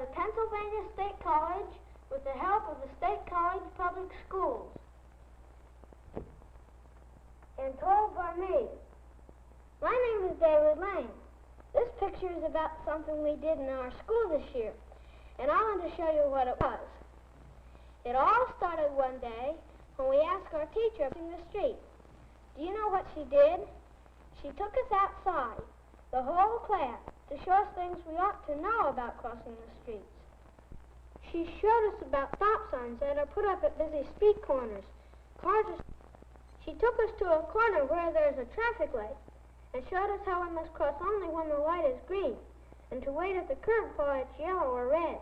the Pennsylvania State College with the help of the State College Public Schools. And told by me. My name is David Lane. This picture is about something we did in our school this year, and I want to show you what it was. It all started one day when we asked our teacher in the street. Do you know what she did? She took us outside, the whole class, to show us things we ought to know about crossing the streets. She showed us about stop signs that are put up at busy street corners. She took us to a corner where there's a traffic light and showed us how we must cross only when the light is green and to wait at the curb while it's yellow or red.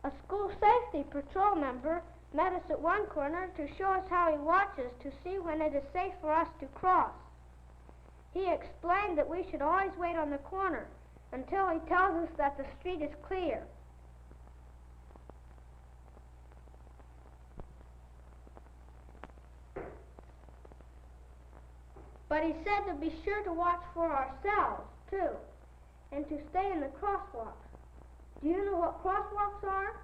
A school safety patrol member met us at one corner to show us how he watches to see when it is safe for us to cross. He explained that we should always wait on the corner until he tells us that the street is clear. But he said to be sure to watch for ourselves, too, and to stay in the crosswalks. Do you know what crosswalks are?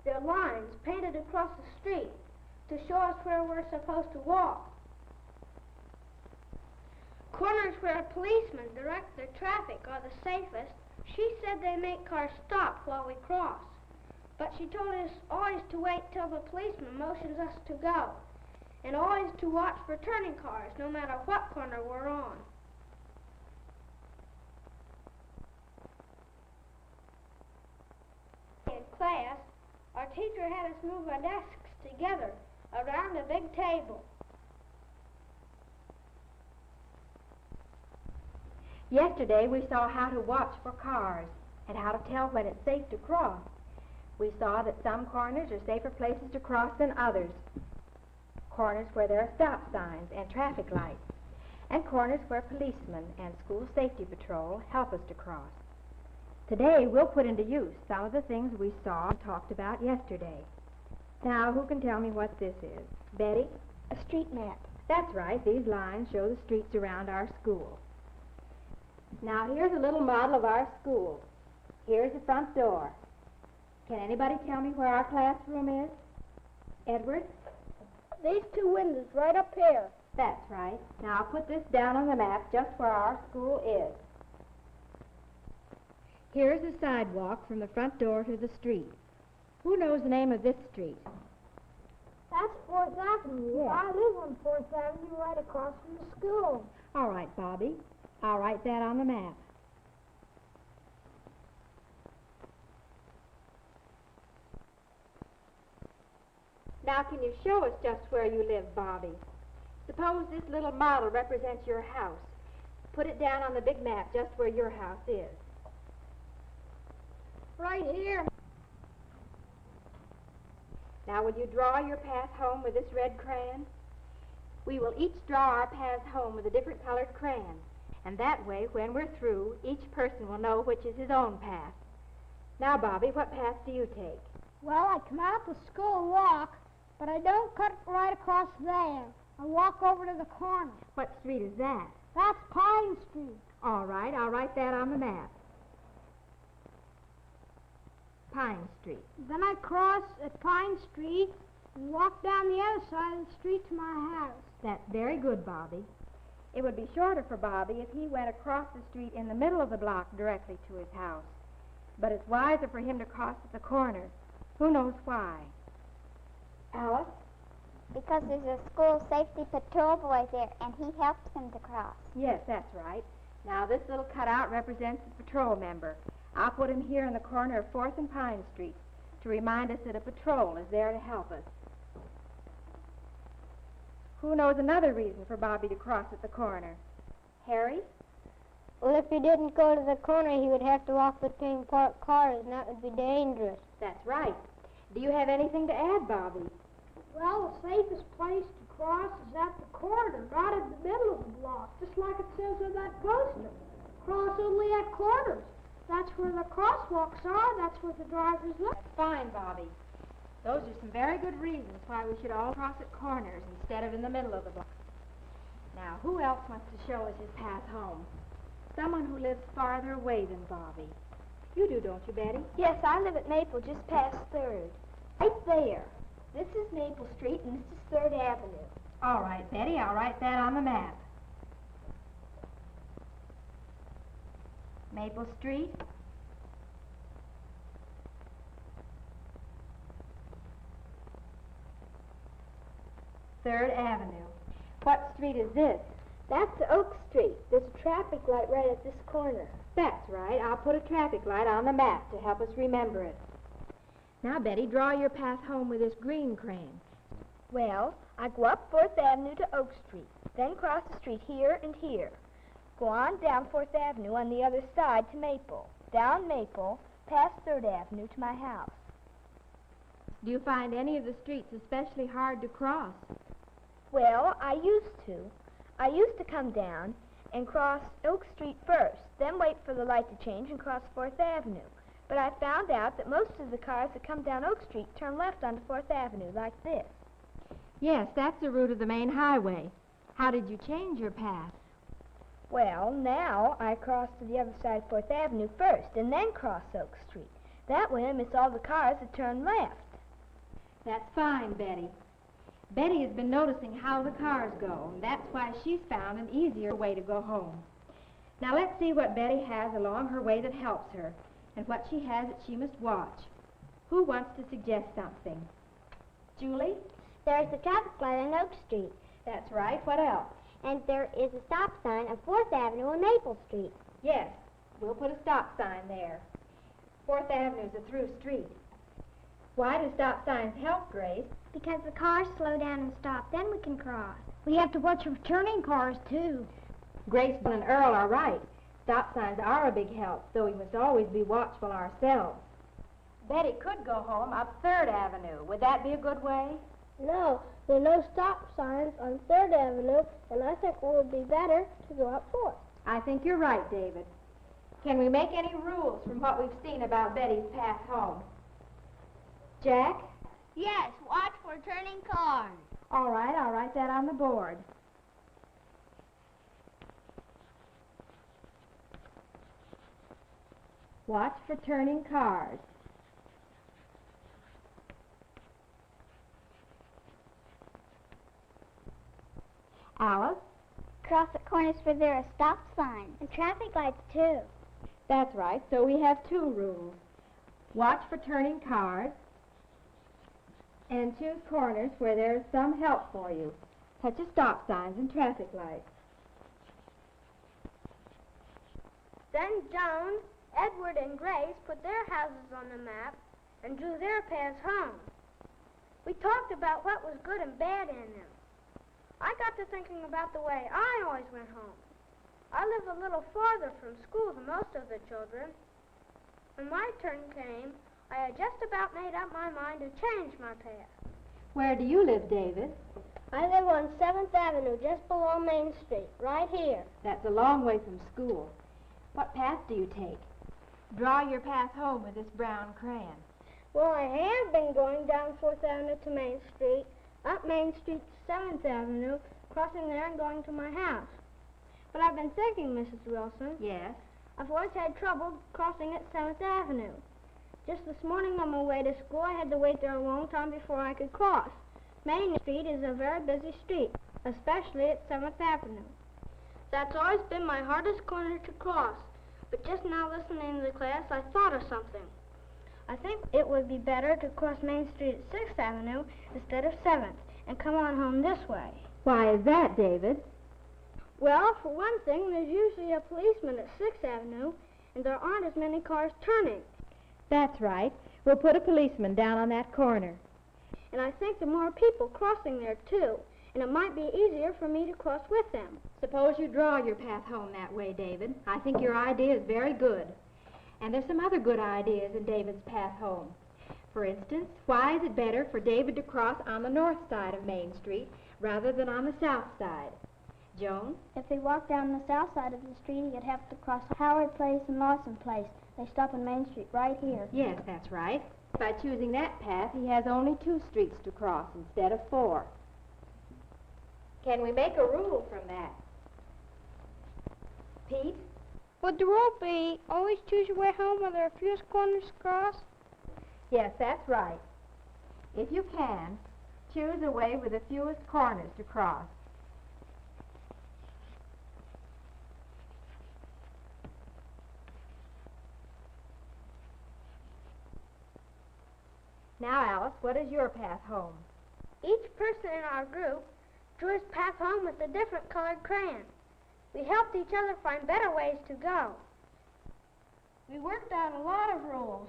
They're lines painted across the street to show us where we're supposed to walk. Corners where policemen direct their traffic are the safest. She said they make cars stop while we cross. But she told us always to wait till the policeman motions us to go, and always to watch for turning cars, no matter what corner we're on. In class, our teacher had us move our desks together around a big table. Yesterday we saw how to watch for cars and how to tell when it's safe to cross. We saw that some corners are safer places to cross than others. Corners where there are stop signs and traffic lights, and corners where policemen and school safety patrol help us to cross. Today we'll put into use some of the things we saw and talked about yesterday. Now, who can tell me what this is? Betty? A street map. That's right. These lines show the streets around our school. Now, here's a little model of our school. Here's the front door. Can anybody tell me where our classroom is? Edward? These two windows right up here. That's right. Now, I'll put this down on the map just where our school is. Here's the sidewalk from the front door to the street. Who knows the name of this street? That's 4th Avenue. Yeah. I live on 4th Avenue right across from the school. All right, Bobby. I'll write that on the map. Now, can you show us just where you live, Bobby? Suppose this little model represents your house. Put it down on the big map just where your house is. Right here. Now, will you draw your path home with this red crayon? We will each draw our path home with a different colored crayon. And that way, when we're through, each person will know which is his own path. Now, Bobby, what path do you take? Well, I come out the school and walk, but I don't cut right across there. I walk over to the corner. What street is that? That's Pine Street. All right, I'll write that on the map. Pine Street. Then I cross at Pine Street and walk down the other side of the street to my house. That's very good, Bobby. It would be shorter for Bobby if he went across the street in the middle of the block directly to his house. But it's wiser for him to cross at the corner. Who knows why? Alice? Because there's a school safety patrol boy there, and he helps them to cross. Yes, that's right. Now, this little cutout represents the patrol member. I'll put him here in the corner of 4th and Pine Street to remind us that a patrol is there to help us. Who knows another reason for Bobby to cross at the corner? Harry? Well, if he didn't go to the corner, he would have to walk between parked cars, and that would be dangerous. That's right. Do you have anything to add, Bobby? Well, the safest place to cross is at the corner, not in the middle of the block, just like it says on that poster. Cross only at corners. That's where the crosswalks are. That's where the drivers live. Fine, Bobby. Those are some very good reasons why we should all cross at corners instead of in the middle of the block. Now, who else wants to show us his path home? Someone who lives farther away than Bobby. You do, don't you, Betty? Yes, I live at Maple, just past 3rd. Right there. This is Maple Street, and this is 3rd Avenue. All right, Betty, I'll write that on the map. Maple Street. Third Avenue. What street is this? That's Oak Street. There's a traffic light right at this corner. That's right. I'll put a traffic light on the map to help us remember it. Now, Betty, draw your path home with this green crayon. Well, I go up 4th Avenue to Oak Street, then cross the street here and here. Go on down 4th Avenue on the other side to Maple. Down Maple, past 3rd Avenue to my house. Do you find any of the streets especially hard to cross? Well, I used to. I used to come down and cross Oak Street first, then wait for the light to change and cross 4th Avenue. But I found out that most of the cars that come down Oak Street turn left onto 4th Avenue, like this. Yes, that's the route of the main highway. How did you change your path? Well, now I cross to the other side of 4th Avenue first, and then cross Oak Street. That way I miss all the cars that turn left. That's fine, Betty. Betty has been noticing how the cars go, and that's why she's found an easier way to go home. Now let's see what Betty has along her way that helps her, and what she has that she must watch. Who wants to suggest something? Julie? There's a traffic light on Oak Street, That's right. What else? and there is a stop sign on 4th Avenue and Maple Street. Yes, we'll put a stop sign there. 4th Avenue's a through street. Why do stop signs help, Grace? Because the cars slow down and stop, then we can cross. We have to watch for turning cars, too. Grace and Earl are right. Stop signs are a big help, though we must always be watchful ourselves. Betty could go home up 3rd Avenue. Would that be a good way? No, there are no stop signs on 3rd Avenue, and I think it would be better to go up 4th. I think you're right, David. Can we make any rules from what we've seen about Betty's path home? Jack? Yes, watch for turning cars. All right, I'll write that on the board. Watch for turning cars. Alice? Cross at corners where there are stop signs. And traffic lights, too. That's right, so we have 2 rules. Watch for turning cars, and choose corners where there is some help for you, such as stop signs and traffic lights. Then Joan, Edward, and Grace put their houses on the map and drew their paths home. We talked about what was good and bad in them. I got to thinking about the way I always went home. I live a little farther from school than most of the children. When my turn came, I had just about made up my mind to change my path. Where do you live, David? I live on 7th Avenue, just below Main Street, right here. That's a long way from school. What path do you take? Draw your path home with this brown crayon. Well, I have been going down 4th Avenue to Main Street, up Main Street to 7th Avenue, crossing there and going to my house. But I've been thinking, Mrs. Wilson, Yes? I've always had trouble crossing at 7th Avenue. Just this morning on my way to school, I had to wait there a long time before I could cross. Main Street is a very busy street, especially at 7th Avenue. That's always been my hardest corner to cross. But just now listening to the class, I thought of something. I think it would be better to cross Main Street at 6th Avenue instead of 7th and come on home this way. Why is that, David? Well, for one thing, there's usually a policeman at 6th Avenue, and there aren't as many cars turning. That's right. We'll put a policeman down on that corner. And I think there are more people crossing there, too, and it might be easier for me to cross with them. Suppose you draw your path home that way, David. I think your idea is very good. And there's some other good ideas in David's path home. For instance, why is it better for David to cross on the north side of Main Street rather than on the south side? Joan? If he walked down the south side of the street, he'd have to cross Howard Place and Lawson Place. They stop on Main Street right here. Yes, that's right. By choosing that path, he has only 2 streets to cross instead of 4. Can we make a rule from that? Pete? Would the rule be always choose your way home where there are fewest corners to cross? Yes, that's right. If you can, choose a way with the fewest corners to cross. Now, Alice, what is your path home? Each person in our group drew his path home with a different colored crayon. We helped each other find better ways to go. We worked out a lot of rules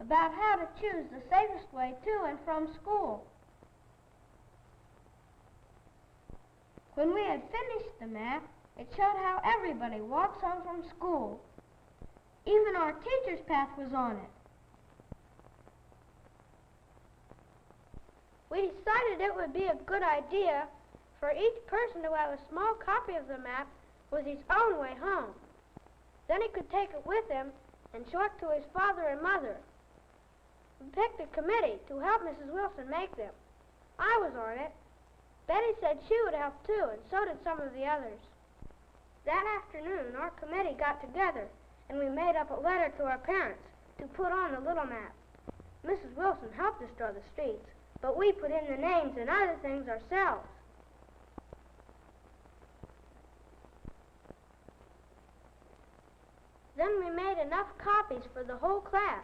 about how to choose the safest way to and from school. When we had finished the map, it showed how everybody walks home from school. Even our teacher's path was on it. We decided it would be a good idea for each person to have a small copy of the map with his own way home. Then he could take it with him and show it to his father and mother. We picked a committee to help Mrs. Wilson make them. I was on it. Betty said she would help too, and so did some of the others. That afternoon, our committee got together, and we made up a letter to our parents to put on the little map. Mrs. Wilson helped us draw the streets, but we put in the names and other things ourselves. Then we made enough copies for the whole class,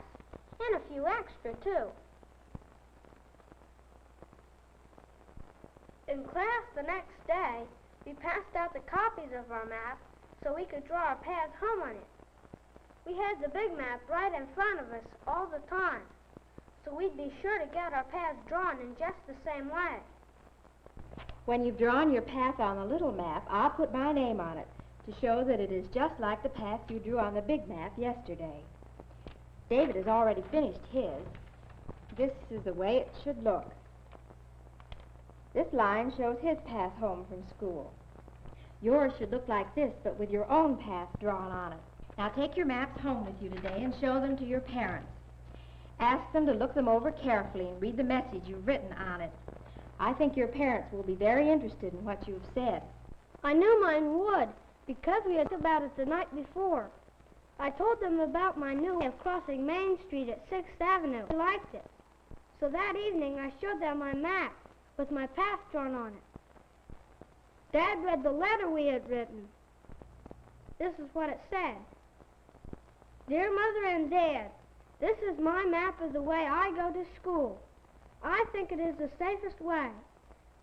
and a few extra, too. In class the next day, we passed out the copies of our map so we could draw our paths home on it. We had the big map right in front of us all the time, so we'd be sure to get our paths drawn in just the same way. When you've drawn your path on the little map, I'll put my name on it to show that it is just like the path you drew on the big map yesterday. David has already finished his. This is the way it should look. This line shows his path home from school. Yours should look like this, but with your own path drawn on it. Now take your maps home with you today and show them to your parents. Ask them to look them over carefully and read the message you've written on it. I think your parents will be very interested in what you've said. I knew mine would, because we had talked about it the night before. I told them about my new way of crossing Main Street at 6th Avenue. They liked it. So that evening I showed them my map with my path drawn on it. Dad read the letter we had written. This is what it said. Dear Mother and Dad, this is my map of the way I go to school. I think it is the safest way.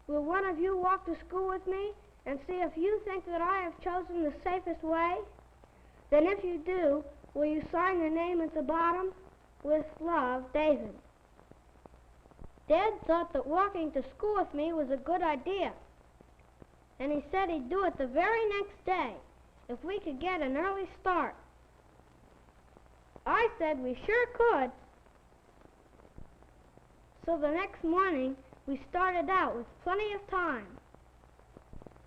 Will one of you walk to school with me and see if you think that I have chosen the safest way? Then if you do, will you sign your name at the bottom? With love, David. Dad thought that walking to school with me was a good idea, and he said he'd do it the very next day if we could get an early start. I said we sure could. So the next morning, we started out with plenty of time.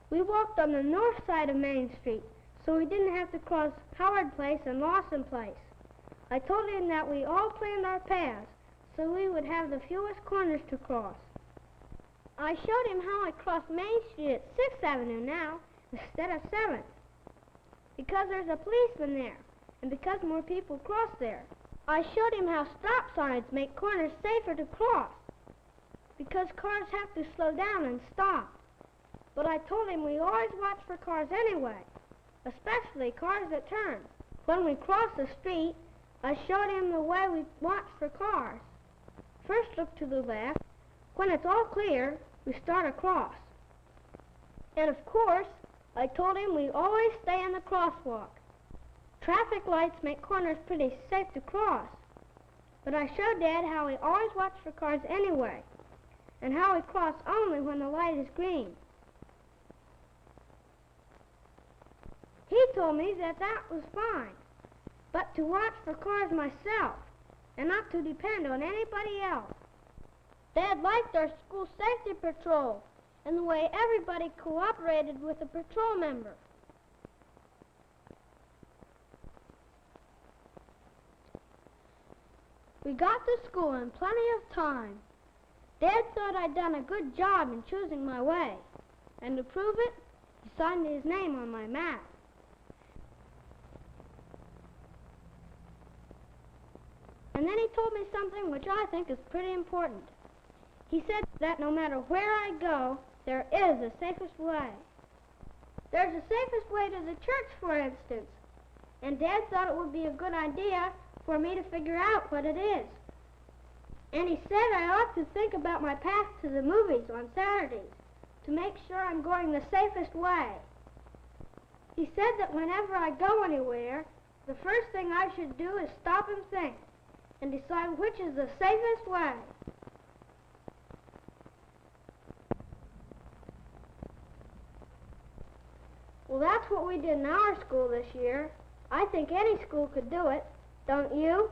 We walked on the north side of Main Street, so we didn't have to cross Howard Place and Lawson Place. I told him that we all planned our paths, so we would have the fewest corners to cross. I showed him how I crossed Main Street at 6th Avenue now, instead of 7th, because there's a policeman there, and because more people cross there. I showed him how stop signs make corners safer to cross, because cars have to slow down and stop. But I told him we always watch for cars anyway, especially cars that turn. When we crossed the street, I showed him the way we watch for cars. First look to the left. When it's all clear, we start across. And of course, I told him we always stay in the crosswalk. Traffic lights make corners pretty safe to cross. But I showed Dad how we always watch for cars anyway, and how we cross only when the light is green. He told me that that was fine, but to watch for cars myself, and not to depend on anybody else. Dad liked our school safety patrol and the way everybody cooperated with the patrol member. We got to school in plenty of time. Dad thought I'd done a good job in choosing my way, and to prove it, he signed his name on my map. And then he told me something which I think is pretty important. He said that no matter where I go, there is a safest way. There's a safest way to the church, for instance. And Dad thought it would be a good idea for me to figure out what it is. And he said I ought to think about my path to the movies on Saturdays to make sure I'm going the safest way. He said that whenever I go anywhere, the first thing I should do is stop and think and decide which is the safest way. Well, that's what we did in our school this year. I think any school could do it, don't you?